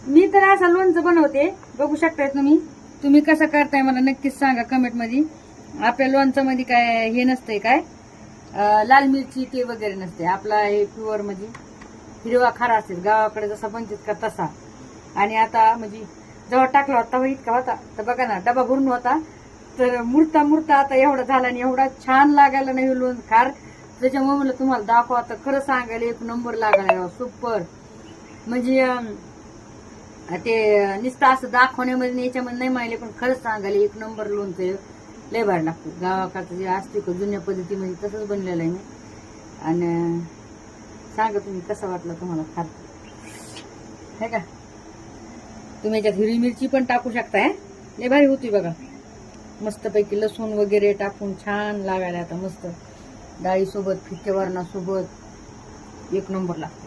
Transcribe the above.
मी तर असं लोणचं बनवते, बघू शकताय तुम्ही कसं करताय मला नक्कीच सांगा कमेंट मध्ये. आपल्या लोणचं मध्ये काय हे नसतंय काय, लाल मिरची ते वगैरे नसते. आपला हे प्युअर म्हणजे हिरवा खारा असेल, गावाकडे जसा बनतात का तसा. आणि आता म्हणजे जेव्हा टाकला होता तेव्हा इतका होता, तर बघा ना डबा भरून होता, तर मुरता मुरता आता एवढा झाला आणि एवढा छान लागायला नाही लोण खार. त्याच्यामुळे म्हणलं तुम्हाला दाखवा, आता खरं सांगायला एक नंबर लागायला सुपर. म्हणजे ते नुसतं असं दाखवण्यामध्ये याच्यामध्ये नाही माहिले, पण खरंच सांगायला एक नंबर लोणचं लय भारी लागतो. गावाकडचं जे असते का जुन्या पद्धतीमध्ये तसंच बनलेलं आहे मी. आणि सांगा तुम्ही कसं वाटलं तुम्हाला खात है का. तुम्ही याच्यात हिरवी मिरची पण टाकू शकताय, लय भारी होती बघा. मस्तपैकी लसूण वगैरे टाकून छान लागायला आता मस्त डाळीसोबत फिक्या वरणासोबत एक नंबर लागतो.